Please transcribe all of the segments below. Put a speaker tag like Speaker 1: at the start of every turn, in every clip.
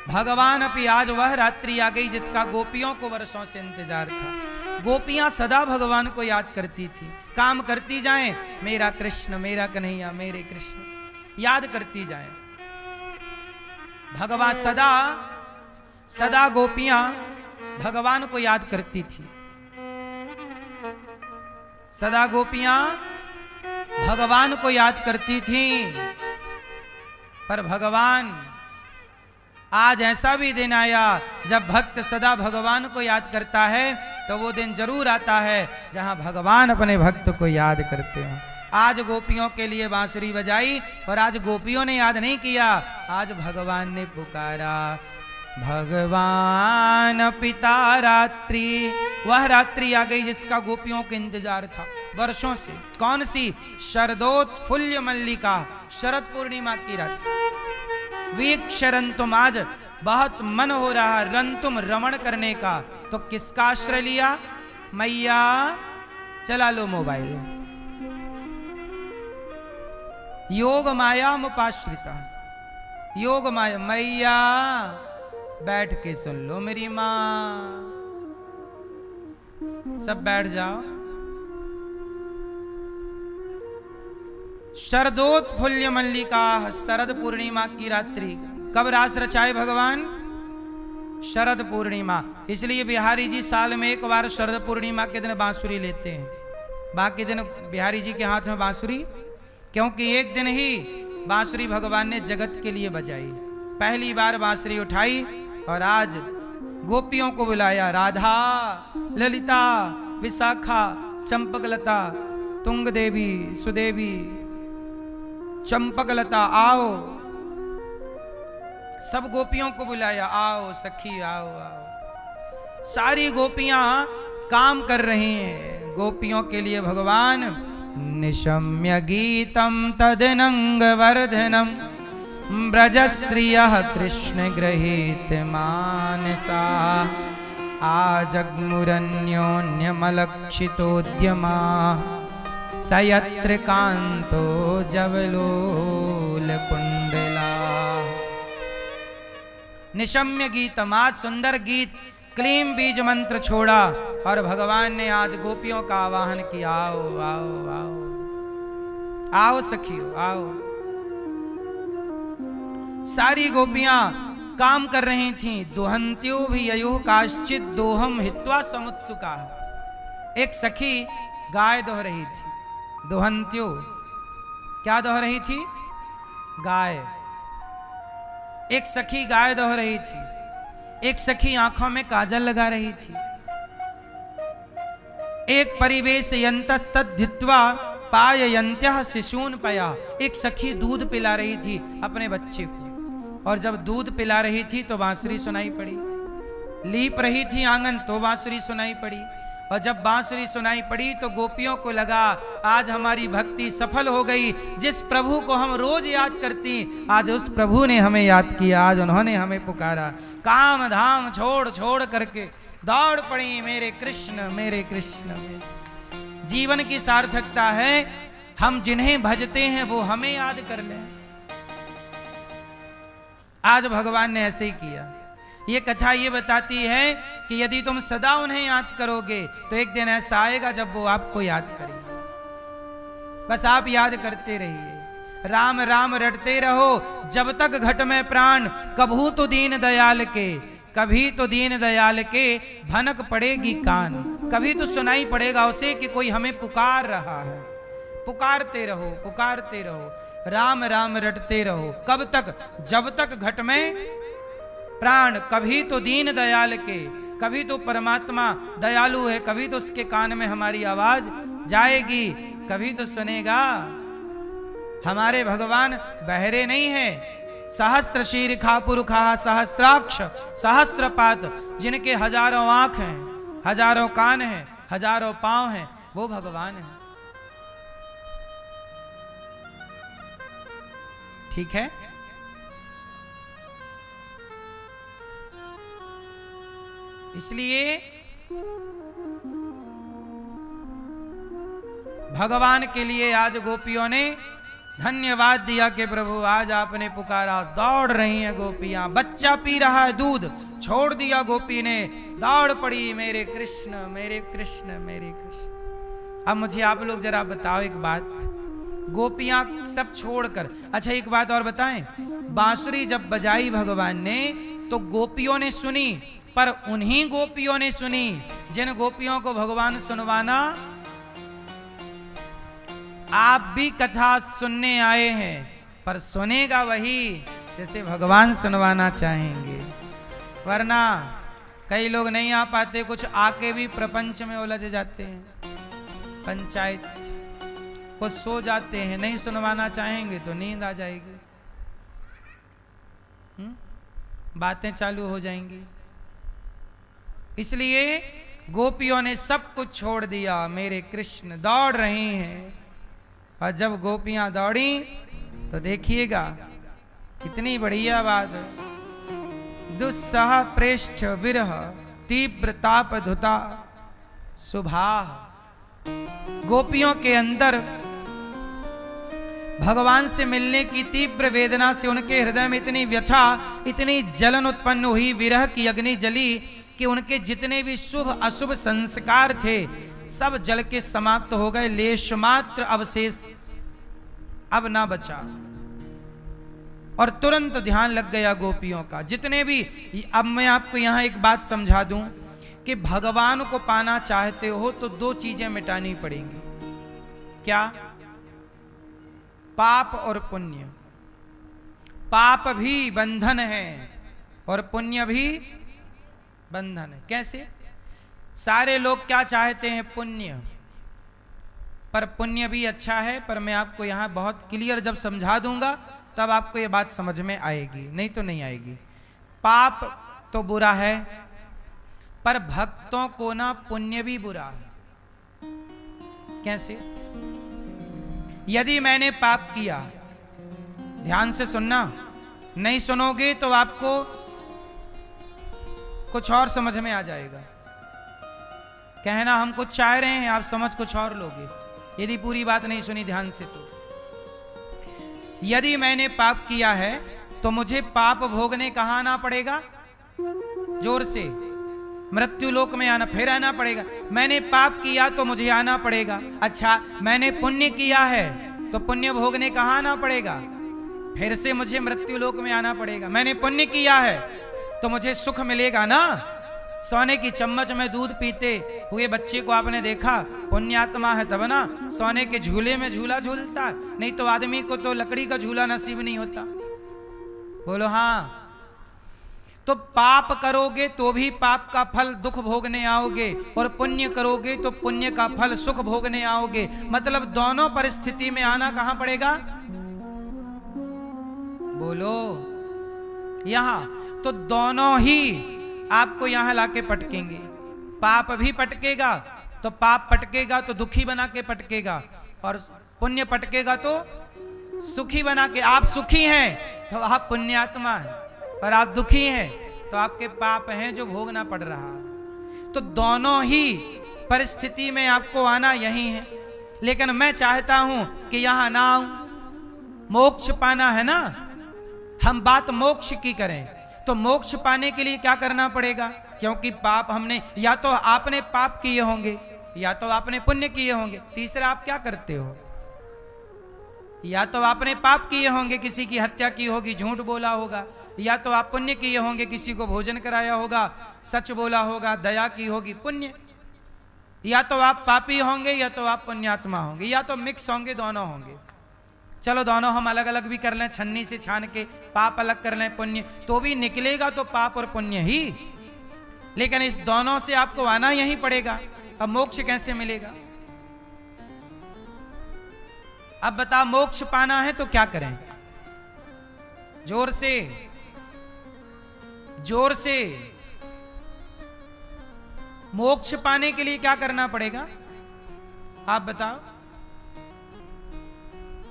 Speaker 1: भगवान अपनी आज वह रात्रि आ गई जिसका गोपियों को वर्षों से इंतजार था। गोपियां सदा भगवान को याद करती थी, काम करती जाएं, मेरा कृष्ण मेरा कन्हैया मेरे कृष्ण याद करती जाएं। भगवान सदा सदा गोपियां भगवान को याद करती थी, सदा गोपियां भगवान को याद करती थी। पर भगवान आज ऐसा भी दिन आया जब भक्त सदा भगवान को याद करता है तो वो दिन जरूर आता है जहां भगवान अपने भक्त को याद करते हो। आज गोपियों के लिए बांसुरी बजाई और आज गोपियों ने याद नहीं किया, आज भगवान ने पुकारा। भगवान पिता रात्रि, वह रात्रि आ गई जिसका गोपियों को इंतजार था वर्षों से। कौन सी? शरदोत्फुल्ल मल्लिका, शरद पूर्णिमा की रात। वीक्षरन तुम, आज बहुत मन हो रहा रन तुम रमण करने का, तो किसका आश्रय लिया? मैया चला लो मोबाइल। योग माया मुपाश्रिता, योग माया मैया बैठ के सुन लो मेरी मां। सब बैठ जाओ। शरदोत्फुल्ल मल्लिका, शरद पूर्णिमा की रात्रि। कब रास रचाए भगवान? शरद पूर्णिमा। इसलिए बिहारी जी साल में एक बार शरद पूर्णिमा के दिन बांसुरी लेते हैं, बाकी दिन बिहारी जी के हाथ में बांसुरी, क्योंकि एक दिन ही बांसुरी भगवान ने जगत के लिए बजाई। पहली बार बांसुरी उठाई और आज गोपियों को बुलाया। राधा, ललिता, विशाखा, चंपकलता, तुंग देवी, सुदेवी, चंपकलता आओ। सब गोपियों को बुलाया, आओ सखी आओ आओ। सारी गोपियां काम कर रही हैं गोपियों के लिए। भगवान निशम्य गीतम तदनंग वर्धनम ब्रजश्रियः कृष्ण गृहीत मानसा आजग्मुरन्योन्यमलक्षितोद्यमा सयत्र कांतो जवलोल कुंडला। निशम्य गीतम, आज सुंदर गीत क्लीम बीज मंत्र छोड़ा और भगवान ने आज गोपियों का आवाहन किया। आओ आओ आओ आओ सखियो आओ। सारी गोपियां काम कर रही थीं। दुहंत्यो भी अयुः काश्चित दोहम हित्वा समुत्सुका। एक सखी गाय दोह रही थी। दुहंत्यो क्या दोह रही थी? गाय। एक सखी गाय दोह रही थी, एक सखी आंखों में काजल लगा रही थी। एक परिवेश यंतस्तद्धित्वा पाययन्त्यः शिशून पया। एक सखी दूध पिला रही थी अपने बच्चे को, और जब दूध पिला रही थी तो बांसुरी सुनाई पड़ी। लीप रही थी आंगन तो बांसुरी सुनाई पड़ी, और जब बांसुरी सुनाई पड़ी तो गोपियों को लगा आज हमारी भक्ति सफल हो गई। जिस प्रभु को हम रोज याद करती, आज उस प्रभु ने हमें याद किया, आज उन्होंने हमें पुकारा। काम धाम छोड़ छोड़ करके दौड़ पड़ी मेरे कृष्ण मेरे कृष्ण। जीवन की सार्थकता है हम जिन्हें भजते हैं वो हमें याद कर लें। आज भगवान ने ऐसे ही किया। ये कथा ये बताती है कि यदि तुम सदा उन्हें याद करोगे तो एक दिन ऐसा आएगा जब वो आपको याद करेंगे। बस आप याद करते रहिए, राम राम रटते रहो जब तक घट में प्राण। कभू तो दीन दयाल के, कभी तो दीन दयाल के भनक पड़ेगी कान। कभी तो सुनाई पड़ेगा उसे कि कोई हमें पुकार रहा है। पुकारते रहो पुकारते रहो, राम राम रटते रहो। कब तक? जब तक घट में प्राण। कभी तो दीन दयाल के, कभी तो परमात्मा दयालु है, कभी तो उसके कान में हमारी आवाज जाएगी, कभी तो सुनेगा। हमारे भगवान बहरे नहीं है। सहस्त्र शीर्षा पुरुखा सहस्त्राक्ष सहस्त्रपात, जिनके हजारों आंख हैं, हजारों कान हैं, हजारों पांव हैं, वो भगवान है। ठीक है। इसलिए भगवान के लिए आज गोपियों ने धन्यवाद दिया कि प्रभु आज आपने पुकारा। दौड़ रही हैं गोपियां, बच्चा पी रहा है दूध, छोड़ दिया गोपी ने, दौड़ पड़ी मेरे कृष्ण मेरे कृष्ण मेरे कृष्ण। अब मुझे आप लोग जरा बताओ एक बात, गोपियां सब छोड़कर, अच्छा एक बात और बताएं, बांसुरी जब बजाई भगवान ने तो गोपियों ने सुनी, पर उन्हीं गोपियों ने सुनी जिन गोपियों को भगवान सुनवाना। आप भी कथा सुनने आए हैं, पर सुनेगा वही जैसे भगवान सुनवाना चाहेंगे, वरना कई लोग नहीं आ पाते, कुछ आके भी प्रपंच में उलझ जाते हैं, पंचायत को सो जाते हैं, नहीं सुनवाना चाहेंगे तो नींद आ जाएगी, बातें चालू हो जाएंगी। इसलिए गोपियों ने सब कुछ छोड़ दिया, मेरे कृष्ण दौड़ रहे हैं। और जब गोपियां दौड़ी तो देखिएगा कितनी बढ़िया बात है। दुस्सह प्रेष्ठ विरह तीव्र ताप धुता सुभा। गोपियों के अंदर भगवान से मिलने की तीव्र वेदना से उनके हृदय में इतनी व्यथा, इतनी जलन उत्पन्न हुई, विरह की अग्नि जली कि उनके जितने भी शुभ अशुभ संस्कार थे सब जल के समाप्त हो गए, लेश मात्र अवशेष अब ना बचा। और तुरंत ध्यान लग गया गोपियों का, जितने भी। अब मैं आपको यहां एक बात समझा दूं कि भगवान को पाना चाहते हो तो दो चीजें मिटानी पड़ेंगी। क्या? पाप और पुण्य। पाप भी बंधन है और पुण्य भी बंधन है। कैसे? सारे लोग क्या चाहते हैं? पुण्य। पर पुण्य भी अच्छा है, पर मैं आपको यहां बहुत क्लियर जब समझा दूंगा तब आपको यह बात समझ में आएगी, नहीं तो नहीं आएगी। पाप तो बुरा है, पर भक्तों को ना पुण्य भी बुरा है। कैसे? यदि मैंने पाप किया, ध्यान से सुनना, नहीं सुनोगे तो आपको कुछ और समझ में आ जाएगा। कहना हम कुछ चाह रहे हैं, आप समझ कुछ और लोगे यदि पूरी बात नहीं सुनी ध्यान से। तो यदि मैंने पाप किया है तो मुझे पाप भोगने कहां आना पड़ेगा? जोर से, मृत्यु लोक में आना, फिर आना पड़ेगा। मैंने पाप किया तो मुझे आना पड़ेगा। अच्छा, मैंने पुण्य किया है तो पुण्य भोगने कहां आना पड़ेगा? फिर से मुझे मृत्यु लोक में आना पड़ेगा। मैंने पुण्य किया है तो मुझे सुख मिलेगा ना। सोने की चम्मच में दूध पीते हुए बच्चे को आपने देखा, पुण्यात्मा है तब ना सोने के झूले में झूला झूलता, नहीं तो आदमी को तो लकड़ी का झूला नसीब नहीं होता। बोलो हाँ। तो पाप करोगे तो भी पाप का फल दुख भोगने आओगे, और पुण्य करोगे तो पुण्य का फल सुख भोगने आओगे। मतलब दोनों परिस्थिति में आना कहां पड़ेगा? बोलो यहां। तो दोनों ही आपको यहां लाके पटकेंगे। पाप भी पटकेगा तो पाप पटकेगा तो दुखी बना के पटकेगा, और पुण्य पटकेगा तो सुखी बना के। आप सुखी हैं तो आप पुण्यात्मा हैं, और आप दुखी हैं तो आपके पाप हैं जो भोगना पड़ रहा। तो दोनों ही परिस्थिति में आपको आना यही है। लेकिन मैं चाहता हूं कि यहां ना आऊं। मोक्ष पाना है ना, हम बात मोक्ष की करें तो मोक्ष पाने के लिए क्या करना पड़ेगा? क्योंकि पाप हमने, या तो आपने पाप किए होंगे या तो आपने पुण्य किए होंगे। तीसरा आप क्या करते हो? या तो आपने पाप किए होंगे, किसी की हत्या की होगी, झूठ बोला होगा, या तो आप पुण्य किए होंगे, किसी को भोजन कराया होगा, सच बोला होगा, दया की होगी, पुण्य। या तो आप पापी होंगे या तो आप पुण्यात्मा होंगे, या तो मिक्स होंगे, दोनों होंगे। चलो दोनों हम अलग अलग भी कर लें, छन्नी से छान के पाप अलग कर लें, पुण्य, तो भी निकलेगा तो पाप और पुण्य ही। लेकिन इस दोनों से आपको आना यही पड़ेगा। अब मोक्ष कैसे मिलेगा? अब बता, मोक्ष पाना है तो क्या करें? जोर से, जोर से। मोक्ष पाने के लिए क्या करना पड़ेगा? आप बताओ,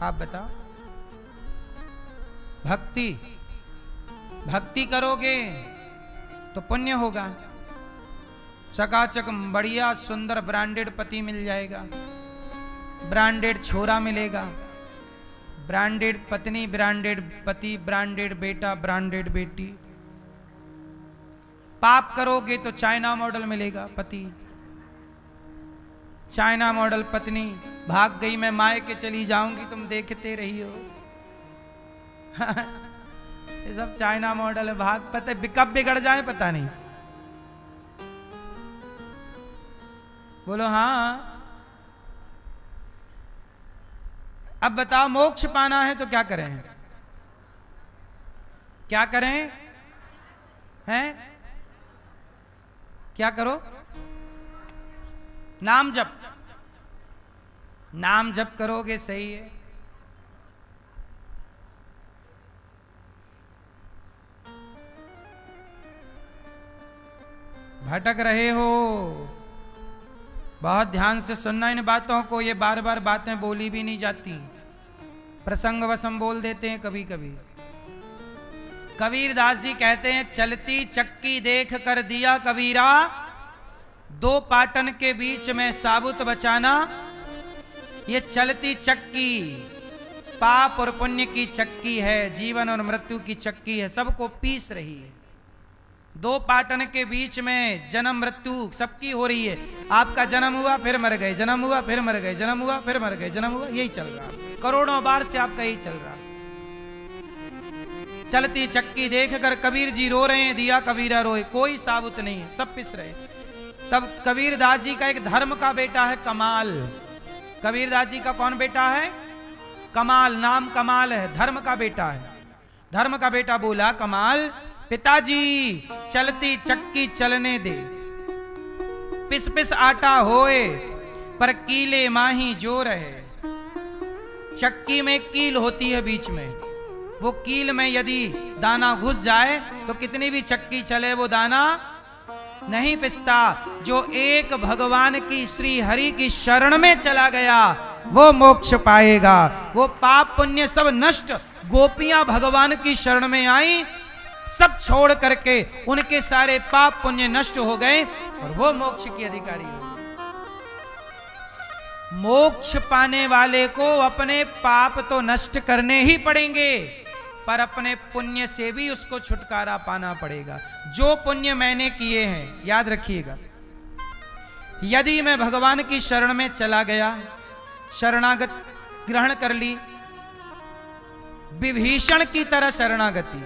Speaker 1: आप बताओ। भक्ति। भक्ति करोगे तो पुण्य होगा। चकाचक बढ़िया सुंदर ब्रांडेड पति मिल जाएगा, ब्रांडेड छोरा मिलेगा, ब्रांडेड पत्नी, ब्रांडेड पति, ब्रांडेड बेटा, ब्रांडेड बेटी। पाप करोगे तो चाइना मॉडल मिलेगा पति, चाइना मॉडल पत्नी। भाग गई मैं मायके चली जाऊंगी, तुम देखते रही हो। ये सब चाइना मॉडल है। भाग पता कब बिगड़ जाए पता नहीं। बोलो हाँ। अब बताओ, मोक्ष पाना है तो क्या करें? क्या करें? हैं? क्या करो? नाम जप। नाम जप करोगे सही है। भटक रहे हो, बहुत ध्यान से सुनना इन बातों को। ये बार बार बातें बोली भी नहीं जाती, प्रसंगवश हम बोल देते हैं कभी कभी। कबीरदास जी कहते हैं, चलती चक्की देख कर दिया कबीरा, दो पाटन के बीच में साबुत बचाना। ये चलती चक्की पाप और पुण्य की चक्की है, जीवन और मृत्यु की चक्की है, सबको पीस रही है। दो पाटन के बीच में जन्म मृत्यु सबकी हो रही है। आपका जन्म हुआ फिर मर गए, जन्म हुआ फिर मर गए, जन्म हुआ फिर मर गए, जन्म हुआ, यही चल रहा। करोड़ों बार से आपका यही चल रहा। चलती चक्की देख कर कबीर जी रो रहे हैं, दिया कबीरा रोए, कोई साबुत नहीं है, सब पिस रहे। तब कबीरदास जी का एक धर्म का बेटा है कमाल। कबीरदास जी का कौन बेटा है? कमाल। नाम कमाल है, धर्म का बेटा है। धर्म का बेटा बोला, कमाल पिताजी चलती चक्की चलने दे, पिस पिस आटा होए पर कीले माही जो रहे। चक्की में कील होती है बीच में, वो कील में यदि दाना घुस जाए तो कितनी भी चक्की चले वो दाना नहीं पिसता। जो एक भगवान की श्री हरि की शरण में चला गया वो मोक्ष पाएगा। वो पाप पुण्य सब नष्ट। गोपियां भगवान की शरण में आई, सब छोड़ करके उनके सारे पाप पुण्य नष्ट हो गए और वो मोक्ष की अधिकारी हो गए। मोक्ष पाने वाले को अपने पाप तो नष्ट करने ही पड़ेंगे, पर अपने पुण्य से भी उसको छुटकारा पाना पड़ेगा। जो पुण्य मैंने किए हैं, याद रखिएगा, यदि मैं भगवान की शरण में चला गया, शरणागत ग्रहण कर ली, विभीषण की तरह शरणागति,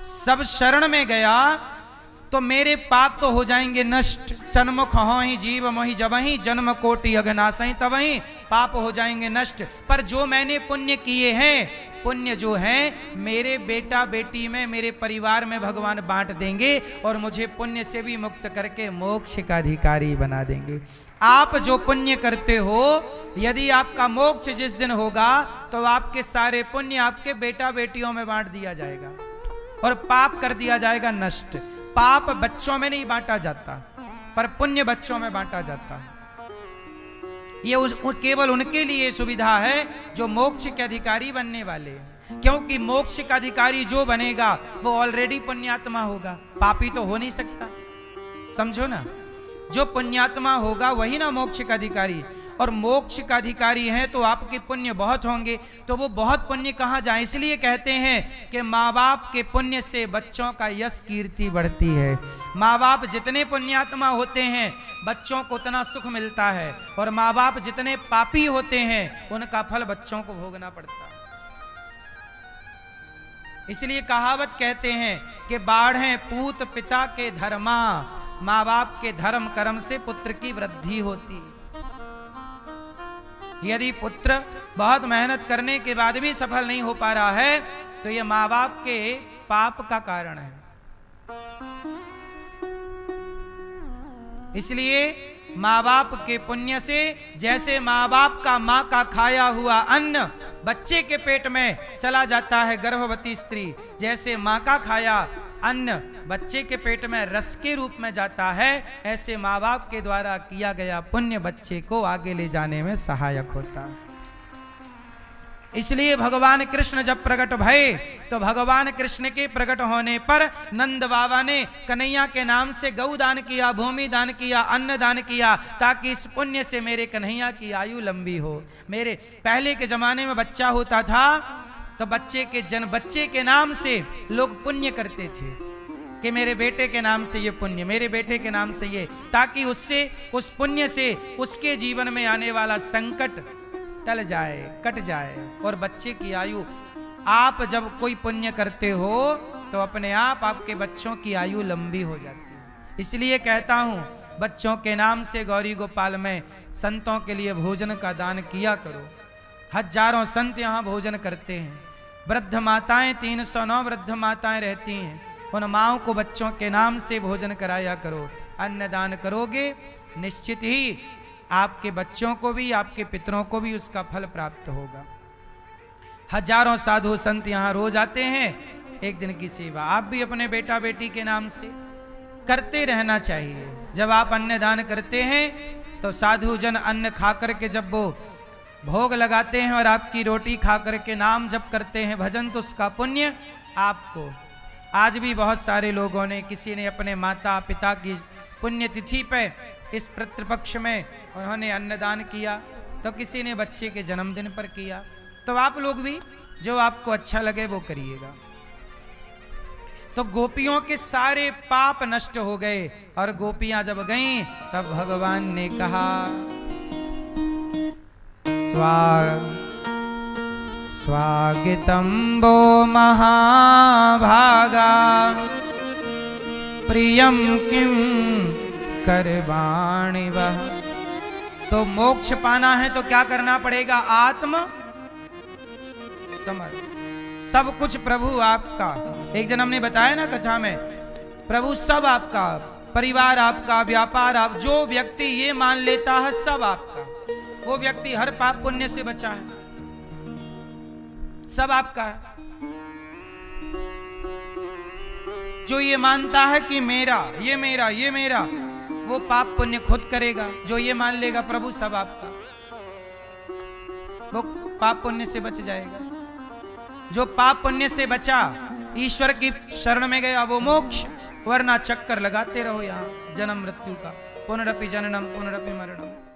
Speaker 1: सब शरण में गया तो मेरे पाप तो हो जाएंगे नष्ट। सन्मुख हो ही जीव मोहि जबहि, जन्म कोटि अघनासहि तबहि, पाप हो जाएंगे नष्ट। पर जो मैंने पुण्य किए हैं, पुण्य जो है मेरे बेटा बेटी में, मेरे परिवार में भगवान बांट देंगे और मुझे पुण्य से भी मुक्त करके मोक्ष का अधिकारी बना देंगे। आप जो पुण्य करते हो, यदि आपका मोक्ष जिस दिन होगा तो आपके सारे पुण्य आपके बेटा बेटियों में बांट दिया जाएगा और पाप कर दिया जाएगा नष्ट। पाप बच्चों में नहीं बांटा जाता, पर पुण्य बच्चों में बांटा जाता। ये केवल उनके लिए सुविधा है जो मोक्ष के अधिकारी बनने वाले, क्योंकि मोक्ष का अधिकारी जो बनेगा वो ऑलरेडी पुण्यात्मा होगा, पापी तो हो नहीं सकता। समझो ना, जो पुण्यात्मा होगा वही ना मोक्ष का अधिकारी। और मोक्ष का अधिकारी है तो आपके पुण्य बहुत होंगे, तो वो बहुत पुण्य कहाँ जाए। इसलिए कहते हैं कि माँ बाप के पुण्य से बच्चों का यश कीर्ति बढ़ती है। माँ बाप जितने पुण्यात्मा होते हैं बच्चों को उतना सुख मिलता है, और माँ बाप जितने पापी होते हैं उनका फल बच्चों को भोगना पड़ता है। इसलिए कहावत कहते हैं कि बाढ़े पूत पिता के धर्मा, माँ बाप के धर्म कर्म से पुत्र की वृद्धि होती। यदि पुत्र बहुत मेहनत करने के बाद भी सफल नहीं हो पा रहा है तो यह माँ बाप के पाप का कारण है। इसलिए माँ बाप के पुण्य से, जैसे माँ बाप का माँ का खाया हुआ अन्न बच्चे के पेट में चला जाता है गर्भवती स्त्री, जैसे माँ का खाया अन्न बच्चे के पेट में रस के रूप में जाता है, ऐसे माँ बाप के द्वारा किया गया पुण्य बच्चे को आगे ले जाने में सहायक होता है। इसलिए भगवान कृष्ण जब प्रकट भये तो भगवान कृष्ण के प्रकट होने पर नंद बाबा ने कन्हैया के नाम से गौ दान किया, भूमि दान किया, अन्न दान किया, ताकि इस पुण्य से मेरे कन्हैया की आयु लंबी हो। मेरे पहले के जमाने में बच्चा होता था तो बच्चे के नाम से लोग पुण्य करते थे कि मेरे बेटे के नाम से ये पुण्य, मेरे बेटे के नाम से ये, ताकि उससे उस पुण्य से उसके जीवन में आने वाला संकट टल जाए, कट जाए। और बच्चे की आयु, आप जब कोई पुण्य करते हो तो अपने आप आपके बच्चों की आयु लंबी हो जाती है। इसलिए कहता हूं बच्चों के नाम से गौरी गोपाल में संतों के लिए भोजन का दान किया करो। हजारों संत यहाँ भोजन करते हैं। वृद्ध माताएं 309 वृद्ध माताएं रहती हैं, उन माओं को बच्चों के नाम से भोजन कराया करो। अन्नदान करोगे निश्चित ही आपके बच्चों को भी, आपके पितरों को भी उसका फल प्राप्त होगा। हजारों साधु संत यहाँ रोज आते हैं। एक दिन की सेवा आप भी अपने बेटा बेटी के नाम से करते रहना चाहिए। जब आप अन्नदान करते हैं तो साधु जन अन्न खाकर के जब वो भोग लगाते हैं और आपकी रोटी खाकर के नाम जप करते हैं, भजन, तो उसका पुण्य आपको। आज भी बहुत सारे लोगों ने, किसी ने अपने माता पिता की पुण्यतिथि पे इस पितृपक्ष में उन्होंने अन्नदान किया, तो किसी ने बच्चे के जन्मदिन पर किया। तो आप लोग भी जो आपको अच्छा लगे वो करिएगा। तो गोपियों के सारे पाप नष्ट हो गए और गोपियां जब गईं तब भगवान ने कहा स्वागतम वो महाभागा प्रियम किम करवाणि वह। तो मोक्ष पाना है तो क्या करना पड़ेगा? आत्म समर्पण। सब कुछ प्रभु आपका। एक दिन हमने बताया ना कथा में, प्रभु सब आपका, परिवार आपका, व्यापार आप, जो व्यक्ति ये मान लेता है सब आपका, वो व्यक्ति हर पाप पुण्य से बचा है, सब आपका है। जो ये मानता है कि मेरा, ये मेरा, ये मेरा, वो पाप पुण्य खुद करेगा। जो ये मान लेगा प्रभु सब आपका, वो पाप पुण्य से बच जाएगा। जो पाप पुण्य से बचा, ईश्वर की शरण में गया, वो मोक्ष। वरना चक्कर लगाते रहो यहाँ जन्म मृत्यु का, पुनरपि जननम पुनरपि मरणम।